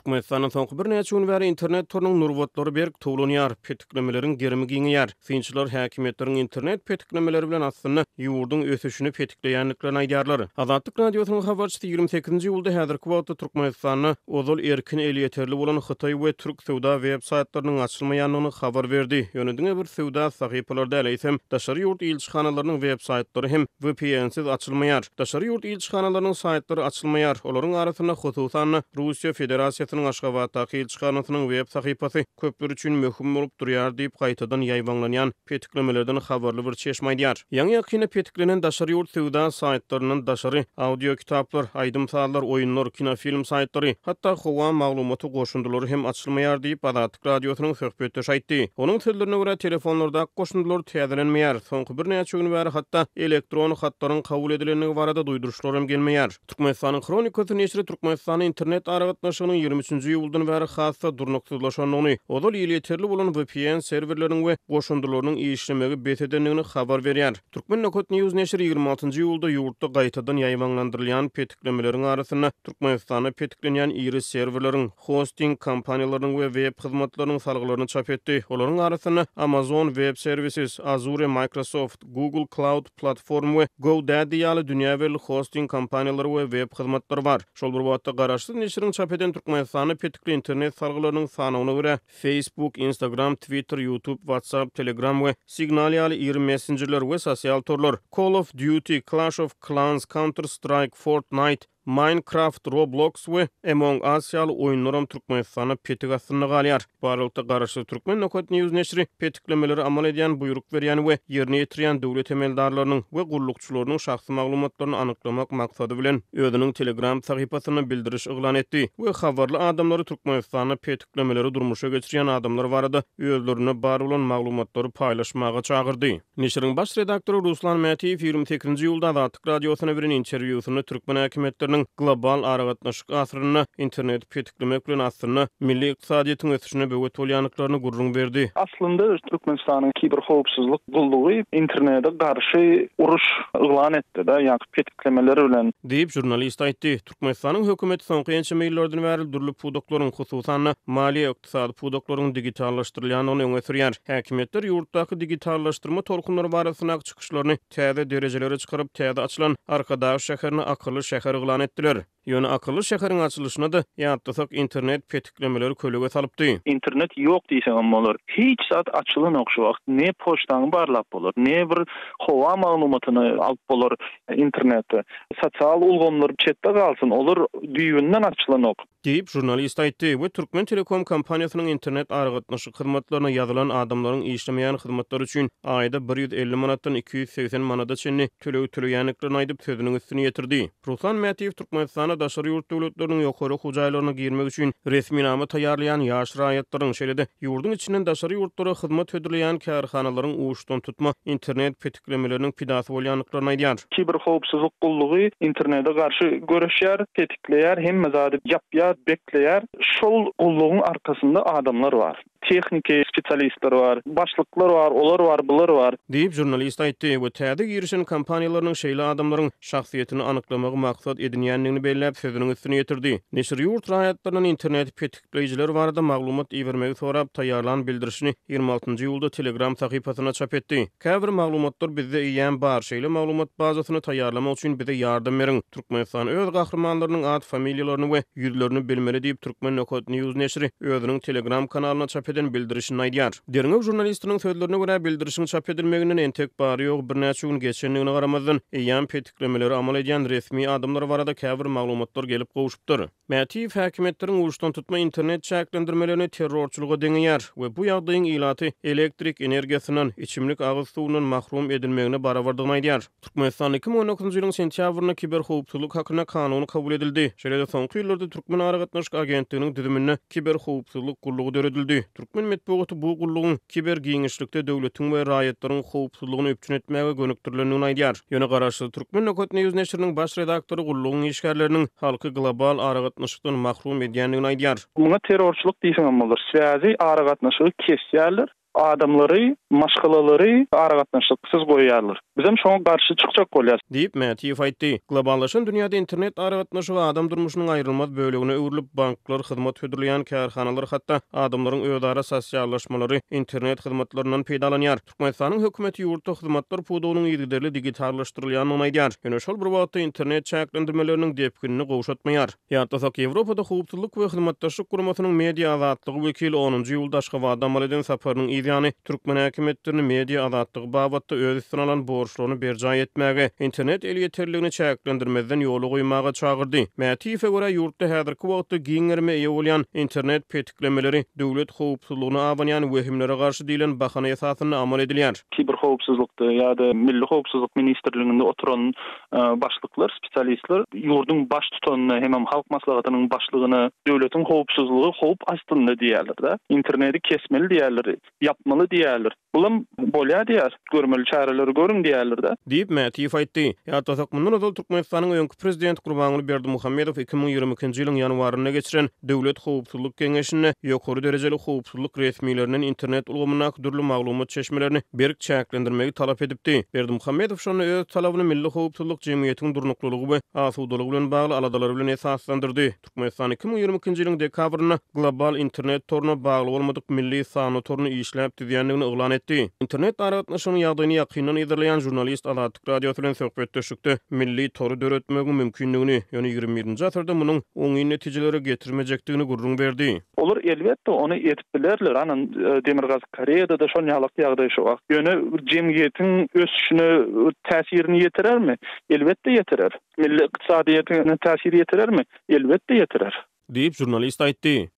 Türkmenistan'ın soňky bir näçe gün bäri internet torunyň nurwatlary berk towlanýar, petiklemelerin gerimi giňýär. Synçylar häkimetleriň internet petiklemeleri bilen aslynda ýurduň ösüşini petikleýänliklerini aýdýarlar. Azatlyk radiosynyň habarçysy 28-nji ýylda häzirki wagtda Türkmenistanyň ozal erkin eli ýeterli bolan Hytaý we Türk sowda web saytlarynyň açylmaýanlygyny habar berdi. Ýönedigine bir sowda sahypalarda eleýsem, daşary ýurt ilçihanalarının web saytları hem VPN-siz açylmaýar. Daşary ýurt ilçihanalarının saytları açylmaýar. Olaryň arasynda hususan Russiýa Federasyýasynyň Aşgabatdaky ilçihanasynyň web sahypasy köpler üçin möhüm bolup durýar diýip gaýtadan ýaýwanlanýan petiklemelerden habarly bir çeşme aýdýar. Ýa-ni ýakyna petiklenen daşary ýurt sowda saytlarynyň daşary audio kitaplar, aýdymsallar, oýunlar, kinofilm saytlary, hatda howa maglumaty goşundylary hem açylmaýar diýip Azatlyk radiosynyň söhbetdeşi aýtdy. Onuň sözlerine görä telefonlarda goşundylar täzelenmeýär. Soňky bir näçe gün bäri hatda elektron hatlaryň kabul edilenligi barada duýduruşlar hem gelmeýär. Türkmenistanyň Kronikasy neşri Türkmenistanyň internet aragatnaşygynyň 23-nji ýyldan bäri hassa durnuksyzlaşanyny, ozal ýeterli bolan VPN serwerleriň we goşundylarynyň işlemegi betedenligini habar berýär. Türkmenokot News neşri 26-njy ýylda ýurtda gaýtadan ýaýwanlandyrylýan petiklemelerin arasynda Türkmenistanyň petiklenýän iri serwerleriň, hosting kompaniýalarynyň we web hyzmatlarynyň salgylaryny çap etdi. Olaryň arasynda Amazon Web Services, Azure, Microsoft, Google Cloud Platform we GoDaddy ýaly dünýäberli hosting kompaniýalary we web hyzmatlary bar. Şol bir wagtda garaşsyz neşriň çap eden Türkmenistanyň petikli internet salgylarynyň sanawyna görä Facebook, Instagram, Twitter, YouTube, WhatsApp, Telegram we Signal ýaly iri messengerler we sosial torlar Call of Duty, Clash of Clans, Counter-Strike, Fortnite, Minecraft, Roblox we Among Us ýaly oýunlaram Türkmenistanyň petik astyna galýar. Barlykda garaşy Türkmenokot News neşri petiklemeleri amal edýän, buyruk berýän we ýerine ýetirýän döwlet emeldarlarynyň we gullukçylarynyň şahsy maglumatlaryny anyklamak maksady bilen özüniň Telegram sahypasyna bildiriş yglan etdi we habarly adamlary Türkmenistanyň petiklemeleri durmuşa geçirýän adamlar barada özlerine bar bolan maglumatlary paýlaşmaga çagyrdy. Neşriň baş redaktory Ruslan Mätiýew 28-nji ýylda Azatlyk radiosyna beren interwýusyny Türkmen häkimetleriniň global aragatnaşyk asyryna internet petiklemek bilen asyryna milli ykdysadyýatyň ösüşine böwet bolýanlyklaryny gurrun berdi. Aslında Türkmenistanyň kiber howpsuzlyk gullugy internete garşy uruş yglan etdi da, ýa-ni petiklemeleri bilen diýip jurnalist aýtdy. Türkmenistanyň hökümeti soňky ýençe meýillerden bäri durly pudoklaryň, hususan maliýe ykdysady pudoklaryň digitallaşdyrylýanyny öňe sürýär. Häkimetler ýurtdaky digitallaşdyrma tolkunlary barasyna çykyşlaryny täze derejelere çykaryp täze açylan Arkadaş şäherini akylly şäher yglan etdiler. Ýöne akylly şäheriň açylyşyna da ýatdysak internet petiklemeleri kölege salypdy. İnternet ýok diýsem bolar. Hiç zat açylan okşu wagt ne poçtaň barlap bolar, ne bir howa maglumatyny alyp bolar internetde. Sosial ulgamlar chetde galsyn, olar düýünden açylan ok diýip jurnalist aýtdy we Türkmen Telekom kompaniýasynyň internet aragatnaşyk hyzmatlaryna ýazylan adamlaryň işlemeýän hyzmatlary üçin aýda 150 manatdan 280 manata çenli töleýänliklerini aýdyp sözüniň üstüne ýetirdi. Ruslan Mätiýew Türkmenistanyň daşary ýurt döwletleriniň ýokary hujaýlaryna girmek üçin resmi nama taýýarlayan ýaş raýatlaryň şeýle-de ýurdun içinden daşary ýurtlara hyzmat ödülýän kärhanalaryň uçdan tutma internet petiklemeleriniň pidasy bolýanlyklaryny aýdýar. Kiber howpsuzlyk gullugy internete garşy görüşýär, petikleýär, hemme zady ýapýar, bekleýär. Şol gullugyň arkasynda adamlar bar. Texniki spesialistler var, başlyklar var, olar var, bular var diýip jurnalist aýtdy. Bu täze girişen kompaniýalarynyň şeýle adamlaryň şahsiýetini anyklamagy maksat edinýänligini belläp sözüniň üstüne ýetirdi. Neşri ýurt raýatlarynyň internet petikleýijileri barada maglumat iýermegi sorap taýýarlan bildirişini 26-njy ýylda Telegram sahypasyna çap etdi. Käbir maglumatlar bizde ýan bar, şeýle maglumat bazasyny taýýarlamak üçin bize ýardam beriň. Türkmenistan öz gahrmanlarynyň ad familiýalaryny we ýüzlerini bilmeli diýip Türkmenokot News neşri özüniň Telegram kanalyna çap eden bildirişini aýdýar. Derňew jurnalistiniň sözlerine görä bildirişiň çap edilmeginden entek bary ýok, bir näçe gün geçenligine garamazdan ýan petiklemeleri amal edýän resmi adamlar barada käbir maglumatlar gelip gowuşupdyr. Mätiýew häkimetleriň uçdan tutma internet çäklendirmelerini terrorçylyga deňýär we bu ýagdaýyň ilaty elektrik energiýasynyň, içimlik agyz suwunyň mahrum edilmegine barabardygyny aýdýar. Türkmenistan 2019-njy ýylyň sentýabrynda kiber howpsuzlyk hakyna kanuny kabul edildi. Şeýle-de soňky ýyllarda Türkmen aragatnaşyk agentliginiň düzümine kiber howpsuzlyk gullugy döredildi. Türkmen medeniýeti bu gullugyň kiber giňişlikde döwletiň we raýatlaryň howpsuzlygyny öpçün etmäge gönükdirlendigini aýdýar. Ýöne garaşy Türkmenokot News neşriniň baş redaktory gullugyň işgärleriniň halky global aragatnaşykdan mahrum edýändigini aýdýar. Muňa terrorçylyk diýsem bolar. Süýäzi aragatnaşygy kesýärler. adamlary, maşgalalary aragatnaşlyksız goýýarlar. Bizem şoňa garşy çykjak bolýar. Diýip Mätiýew aýtdy. Globallaşan dünýäde internet aragatnaşygy adam durmuşynyň aýrylmaz bölegine öwrülip banklar, hyzmat hödürleýän kärhanalar hatda adamlaryň özara sosiallaşmalary internet hyzmatlarynyň peýdalanýar. Türkmenistanyň hökümeti ýurtda hyzmatlar pudugynyň ýygyderli digitallaşdyrylýanyny aýdýar. Ýöne şol bir wagtda internet çäklendirmeleriniň depkinini gowşatmaýar. Ýa-da Ýewropada howpsuzlyk we hyzmatdaşlyk guramasynyň media azatlygy wekili 10-njy ýylda Aşgabatda amal eden saparynyň ýa-ni Türkmen häkimetlerini media azatlygy babatda öz üstüne alan borçlaryny berjay etmäge, internet el ýeterligini çäklendirmezden ýoly goýmaga çagyrdy. Mätiýewe görä ýurtda häzirki wagtda giňerme eýe bolýan internet petiklemeleri döwlet howpsuzlygyna awanýan wehimlere garşy diýilen bahana esasyna amal edilýär. Kiber howpsuzlykda ýa-da Milli Howpsuzlyk Ministrliginde oturan başlyklar, spesialistler ýurdun baş tutanyny hem halk maslahatynyň başlygyny döwletiň howpsuzlygy howp aslynda diýerler da. Interneti kesmeli diýerler, yapmaly diýerler. Bulam bolýar diýer, görmeli çäreleri görün diýerler da. Diýip Mätiýew aýtdy. Ýa-da mundan öňki Türkmenistanyň öňkü prezident Gurbanguly Berdimuhammedow 2022-nji ýylyň ýanwaryna geçiren Döwlet Howpsuzlyk Geňeşine ýokary derejeli howpsuzlyk resmiýetleriniň internet ulgamyna dürli maglumat çeşmelerini berk çäklendirmegi talap edipdi. Berdimuhammedow şonu öz talabyny Milli Howpsuzlyk Jemgyýetiniň durnuklulygy we asudalygy bilen bagly aladalary bilen esaslandyrdy. Türkmenistan 2022-nji ýylyň dekabryna global internet toruna bagly bolmadyk milli sany torunu işläp diýendigini oglan etdi. İnternet aragatnaşygynyň ýagdaýyny ýakyndan ýerleýän jurnalist Alatyk radiosu bilen söhbetdeşikde milli toru döretmegi mümkinligini, ýöne 21-nji asyrda munyň oňy netijeleri getirmejekdigini gurrun berdi. Olar elbetde onu etip bilerler. Anan Demirgaz Koreýada da şol ýalyk ýagdaý şu wagt. Ýöne jemgyýetiň ösüşine täsirini ýetirermi? Elbetde ýetirer. Milli ykdysadyýatyna täsir ýetilermi? Elbetde ýetirer. Diýip jurnalist aýtdy.